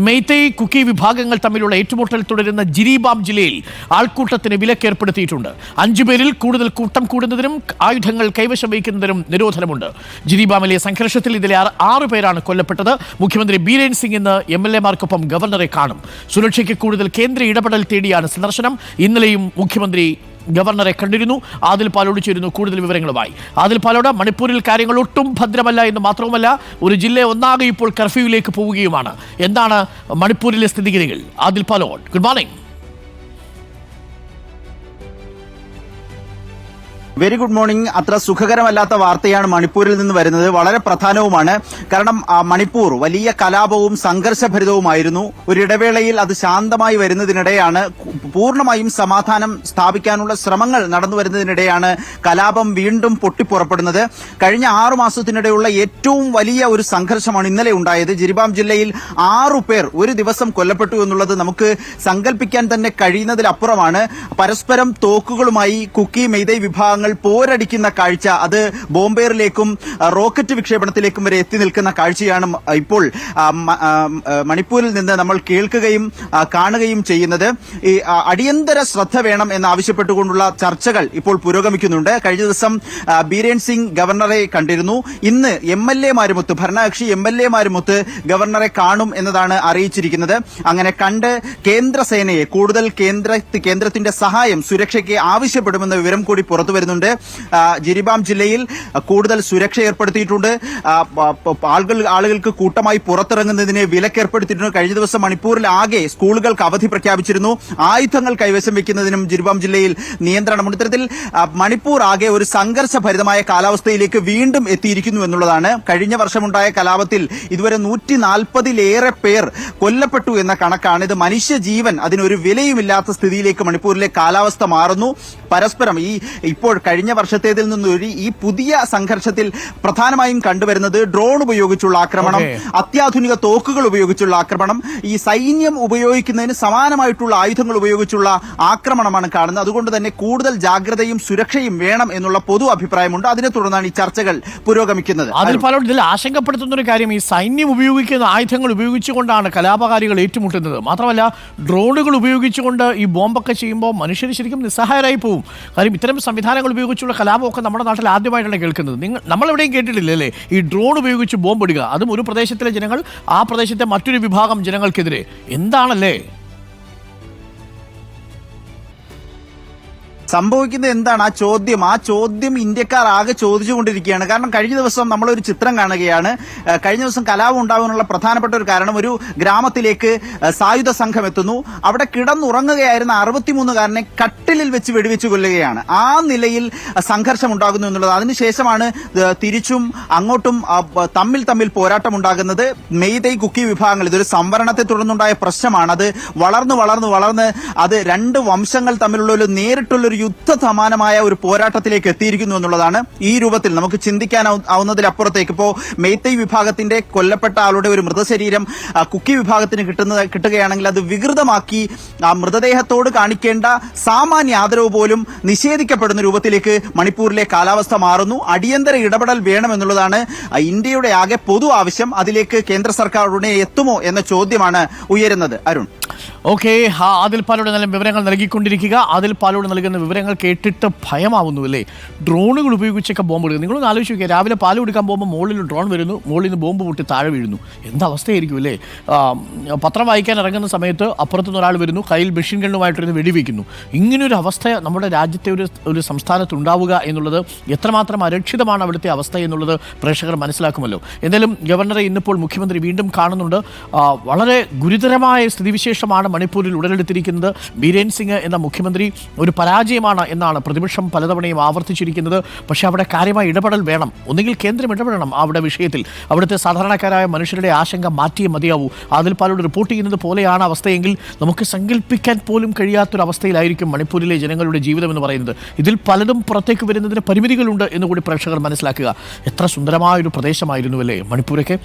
മെയ്തേയ് കുക്കി വിഭാഗങ്ങൾ തമ്മിലുള്ള ഏറ്റുമുട്ടൽ തുടരുന്ന ജിരിബാം ജില്ലയിൽ ആൾക്കൂട്ടത്തിന് വിലക്കേർപ്പെടുത്തിയിട്ടുണ്ട്. 5 പേരിൽ കൂടുതൽ കൂട്ടം കൂടുന്നതിനും ആയുധങ്ങൾ കൈവശം വയ്ക്കുന്നതിനും നിരോധനമുണ്ട്. ജിരിബാമിലെ സംഘർഷത്തിൽ ഇതിലെ 6 പേരാണ് കൊല്ലപ്പെട്ടത്. മുഖ്യമന്ത്രി ബീരേൻ സിംഗ് ഇന്ന് MLA-മാർക്കൊപ്പം ഗവർണറെ കാണും. സുരക്ഷയ്ക്ക് കൂടുതൽ കേന്ദ്ര ഇടപെടൽ തേടിയാണ് സന്ദർശനം. ഇന്നലെയും മുഖ്യമന്ത്രി ഗവർണറെ കണ്ടിരുന്നു. ആദിൽ പാലോട് ചേരുന്നു കൂടുതൽ വിവരങ്ങളുമായി. ആദിൽ പാലോട്, മണിപ്പൂരിൽ കാര്യങ്ങൾ ഒട്ടും ഭദ്രമല്ല എന്ന് മാത്രവുമല്ല, ഒരു ജില്ല ഒന്നാകെ ഇപ്പോൾ കർഫ്യൂവിലേക്ക് പോവുകയുമാണ്. എന്താണ് മണിപ്പൂരിലെ സ്ഥിതിഗതികൾ? Adil Palode, good morning. Very good morning. അത്ര സുഖകരമല്ലാത്ത വാർത്തയാണ് മണിപ്പൂരിൽ നിന്ന് വരുന്നത്. വളരെ പ്രധാനവുമാണ്. കാരണം മണിപ്പൂർ വലിയ കലാപവും സംഘർഷഭരിതവുമായിരുന്നു. ഒരിടവേളയിൽ അത് ശാന്തമായി വരുന്നതിനിടെയാണ്, പൂർണ്ണമായും സമാധാനം സ്ഥാപിക്കാനുള്ള ശ്രമങ്ങൾ നടന്നു വരുന്നതിനിടെയാണ് കലാപം വീണ്ടും പൊട്ടിപ്പുറപ്പെടുന്നത്. കഴിഞ്ഞ 6 മാസത്തിനിടെയുള്ള ഏറ്റവും വലിയ ഒരു സംഘർഷമാണ് ഇന്നലെ ഉണ്ടായത്. ജിരിബാം ജില്ലയിൽ 6 പേർ ഒരു ദിവസം കൊല്ലപ്പെട്ടു എന്നുള്ളത് നമുക്ക് സങ്കല്പിക്കാൻ തന്നെ കഴിയുന്നതിലപ്പുറമാണ്. പരസ്പരം തോക്കുകളുമായി കുക്കി മെയ്തേയ് വിഭാഗങ്ങൾ പോരടിക്കുന്ന കാഴ്ച, അത് ബോംബേറിലേക്കും റോക്കറ്റ് വിക്ഷേപണത്തിലേക്കും വരെ എത്തി നിൽക്കുന്ന കാഴ്ചയാണ് ഇപ്പോൾ മണിപ്പൂരിൽ നിന്ന് നമ്മൾ കേൾക്കുകയും കാണുകയും ചെയ്യുന്നത്. ഈ അടിയന്തര ശ്രദ്ധ വേണം എന്നാവശ്യപ്പെട്ടുകൊണ്ടുള്ള ചർച്ചകൾ ഇപ്പോൾ പുരോഗമിക്കുന്നുണ്ട്. കഴിഞ്ഞ ദിവസം ബീരേൻ സിംഗ് ഗവർണറെ കണ്ടിരുന്നു. ഇന്ന് MLA-മാരുമൊത്ത്, ഭരണകക്ഷി MLA-മാരുമൊത്ത് ഗവർണറെ കാണും എന്നതാണ് അറിയിച്ചിരിക്കുന്നത്. അങ്ങനെ കണ്ട് കേന്ദ്രസേനയെ, കൂടുതൽ കേന്ദ്രത്തിന്റെ സഹായം സുരക്ഷയ്ക്ക് ആവശ്യപ്പെടുമെന്ന വിവരം കൂടി പുറത്തു വരുന്നുണ്ട്. ജിരിബാം ജില്ലയിൽ കൂടുതൽ സുരക്ഷ ഏർപ്പെടുത്തിയിട്ടുണ്ട്. ആളുകൾക്ക് കൂട്ടമായി പുറത്തിറങ്ങുന്നതിന് വിലക്കേർപ്പെടുത്തിയിട്ടുണ്ട്. കഴിഞ്ഞ ദിവസം മണിപ്പൂരിൽ ആകെ സ്കൂളുകൾക്ക് അവധി പ്രഖ്യാപിച്ചിരുന്നു. ആയുധങ്ങൾ കൈവശം വയ്ക്കുന്നതിനും ജിരിബാം ജില്ലയിൽ നിയന്ത്രണമുണ്ട്. ഇത്തരത്തിൽ മണിപ്പൂർ ആകെ ഒരു സംഘർഷഭരിതമായ കാലാവസ്ഥയിലേക്ക് വീണ്ടും എത്തിയിരിക്കുന്നു എന്നുള്ളതാണ്. കഴിഞ്ഞ വർഷമുണ്ടായ കലാപത്തിൽ ഇതുവരെ 140-ലേറെ പേർ കൊല്ലപ്പെട്ടു എന്ന കണക്കാണ്. ഇത് മനുഷ്യജീവൻ, അതിനൊരു വിലയുമില്ലാത്ത സ്ഥിതിയിലേക്ക് മണിപ്പൂരിലെ കാലാവസ്ഥ മാറുന്നു. പരസ്പരം ഇപ്പോൾ കഴിഞ്ഞ വർഷത്തേതിൽ നിന്നൊരു ഈ പുതിയ സംഘർഷത്തിൽ പ്രധാനമായും കണ്ടുവരുന്നത് ഡ്രോൺ ഉപയോഗിച്ചുള്ള ആക്രമണം, അത്യാധുനിക തോക്കുകൾ ഉപയോഗിച്ചുള്ള ആക്രമണം, ഈ സൈന്യം ഉപയോഗിക്കുന്നതിന് സമാനമായിട്ടുള്ള ആയുധങ്ങൾ ഉപയോഗിച്ചുള്ള ആക്രമണമാണ് കാണുന്നത്. അതുകൊണ്ട് തന്നെ കൂടുതൽ ജാഗ്രതയും സുരക്ഷയും വേണം എന്നുള്ള പൊതു അഭിപ്രായമുണ്ട്. അതിനെ തുടർന്നാണ് ഈ ചർച്ചകൾ പുരോഗമിക്കുന്നത്. അതിൽ പലരും ഇതിൽ ആശങ്കപ്പെടുത്തുന്ന ഒരു കാര്യം, ഈ സൈന്യം ഉപയോഗിക്കുന്ന ആയുധങ്ങൾ ഉപയോഗിച്ചുകൊണ്ടാണ് കലാപകാരികൾ ഏറ്റുമുട്ടുന്നത്. മാത്രമല്ല, ഡ്രോണുകൾ ഉപയോഗിച്ചുകൊണ്ട് ഈ ബോംബൊക്കെ ചെയ്യുമ്പോൾ മനുഷ്യർ ശരിക്കും നിസ്സഹായരായി പോകും. കാര്യം ഇത്തരം സംവിധാനങ്ങൾ ഉപയോഗിച്ചുള്ള കലാപമൊക്കെ നമ്മുടെ നാട്ടിൽ ആദ്യമായിട്ടാണ് കേൾക്കുന്നത്. നമ്മളെവിടെയും കേട്ടിട്ടില്ല അല്ലേ ഈ ഡ്രോൺ ഉപയോഗിച്ച് ബോംബിടുക, അതും ഒരു പ്രദേശത്തിലെ ജനങ്ങൾ ആ പ്രദേശത്തെ മറ്റൊരു വിഭാഗം ജനങ്ങൾക്കെതിരെ. എന്താണല്ലേ സംഭവിക്കുന്നത്? എന്താണ് ആ ചോദ്യം ഇന്ത്യക്കാർ ആകെ ചോദിച്ചുകൊണ്ടിരിക്കുകയാണ്. കാരണം കഴിഞ്ഞ ദിവസം നമ്മളൊരു ചിത്രം കാണുകയാണ്. കഴിഞ്ഞ ദിവസം കലാപം ഉണ്ടാകാനുള്ള പ്രധാനപ്പെട്ട ഒരു കാരണം, ഒരു ഗ്രാമത്തിലേക്ക് സായുധ സംഘം എത്തുന്നു. അവിടെ കിടന്നുറങ്ങുകയായിരുന്ന 63-കാരനെ കട്ടിലിൽ വെച്ച് വെടിവെച്ച് കൊല്ലുകയാണ്. ആ നിലയിൽ സംഘർഷം ഉണ്ടാകുന്നു എന്നുള്ളത്. അതിനുശേഷമാണ് തിരിച്ചും അങ്ങോട്ടും തമ്മിൽ പോരാട്ടമുണ്ടാകുന്നത്. മെയ്തേയ് കുക്കി വിഭാഗങ്ങൾ, ഇതൊരു സംവരണത്തെ തുടർന്നുണ്ടായ പ്രശ്നമാണ്. അത് വളർന്ന് അത് 2 വംശങ്ങൾ തമ്മിലുള്ള ഒരു നേരിട്ടുള്ളൊരു യുദ്ധസമാനമായ ഒരു പോരാട്ടത്തിലേക്ക് എത്തിയിരിക്കുന്നു എന്നുള്ളതാണ്. ഈ രൂപത്തിൽ നമുക്ക് ചിന്തിക്കാനാവുന്നതിലപ്പുറത്തേക്ക് ഇപ്പോൾ മെയ്തേയ് വിഭാഗത്തിന്റെ കൊല്ലപ്പെട്ട ആളുടെ ഒരു മൃതശരീരം കുക്കി വിഭാഗത്തിന് കിട്ടുകയാണെങ്കിൽ അത് വികൃതമാക്കി ആ മൃതദേഹത്തോട് കാണിക്കേണ്ട സാമാന്യ ആദരവ് പോലും നിഷേധിക്കപ്പെടുന്ന രൂപത്തിലേക്ക് മണിപ്പൂരിലെ കാലാവസ്ഥ മാറുന്നു. അടിയന്തര ഇടപെടൽ വേണമെന്നുള്ളതാണ് ഇന്ത്യയുടെ ആകെ പൊതു ആവശ്യം. അതിലേക്ക് കേന്ദ്ര സർക്കാർ ഉടനെ എത്തുമോ എന്ന ചോദ്യമാണ് ഉയരുന്നത്. അരുൺ, ഓക്കെ, ആദിൽ പാലോട് നല്ല വിവരങ്ങൾ നൽകിക്കൊണ്ടിരിക്കുക. ആദിൽ പാലോട് നൽകുന്ന വിവരങ്ങൾ കേട്ടിട്ട് ഭയമാവുന്നു അല്ലേ? ഡ്രോണുകൾ ഉപയോഗിച്ചൊക്കെ ബോംബ് ഇടുക. നിങ്ങളൊന്ന് ആലോചിച്ച് നോക്കിയാൽ, രാവിലെ പാൽ എടുക്കാൻ പോകുമ്പോൾ മുകളിൽ ഡ്രോൺ വരുന്നു, മുകളിൽ നിന്ന് ബോംബ് പൊട്ടി താഴെ വീഴുന്നു. എന്തവസ്ഥയായിരിക്കും അല്ലേ? പത്രം വായിക്കാൻ ഇറങ്ങുന്ന സമയത്ത് അപ്പുറത്തുനിന്ന് ഒരാൾ വരുന്നു, കയ്യിൽ മെഷീൻ ഗണ്ണുമായിട്ടിരുന്ന് വെടിവെക്കുന്നു. ഇങ്ങനൊരു അവസ്ഥ നമ്മുടെ രാജ്യത്തെ ഒരു സംസ്ഥാനത്ത് ഉണ്ടാവുക എന്നുള്ളത് എത്രമാത്രം അരക്ഷിതമാണ് അവിടുത്തെ അവസ്ഥ എന്നുള്ളത് പ്രേക്ഷകർ മനസ്സിലാക്കുമല്ലോ. എന്തായാലും ഗവർണറെ ഇന്നിപ്പോൾ മുഖ്യമന്ത്രി വീണ്ടും കാണുന്നുണ്ട്. വളരെ ഗുരുതരമായ സ്ഥിതിവിശേഷമാണ് മണിപ്പൂരിൽ ഉടലെടുത്തിരിക്കുന്നത്. ബീരേൻ സിംഗ് എന്ന മുഖ്യമന്ത്രി ഒരു പരാജയമാണ് എന്നാണ് പ്രതിപക്ഷം പലതവണയും ആവർത്തിച്ചിരിക്കുന്നത്. പക്ഷേ അവിടെ കാര്യമായ ഇടപെടൽ വേണം. ഒന്നുകിൽ കേന്ദ്രം ഇടപെടണം അവിടെ വിഷയത്തിൽ. അവിടുത്തെ സാധാരണക്കാരായ മനുഷ്യരുടെ ആശങ്ക മാറ്റിയേ മതിയാവൂ. ആദിൽ പാലോട് റിപ്പോർട്ട് ചെയ്യുന്നത് പോലെയാണ് അവസ്ഥയെങ്കിൽ നമുക്ക് സങ്കല്പിക്കാൻ പോലും കഴിയാത്തൊരവസ്ഥയിലായിരിക്കും മണിപ്പൂരിലെ ജനങ്ങളുടെ ജീവിതം എന്ന് പറയുന്നത്. ഇതിൽ പലതും പുറത്തേക്ക് വരുന്നതിന് പരിമിതികളുണ്ട് എന്നുകൂടി പ്രേക്ഷകർ മനസ്സിലാക്കുക. എത്ര സുന്ദരമായൊരു പ്രദേശമായിരുന്നു അല്ലേ മണിപ്പൂരൊക്കെ.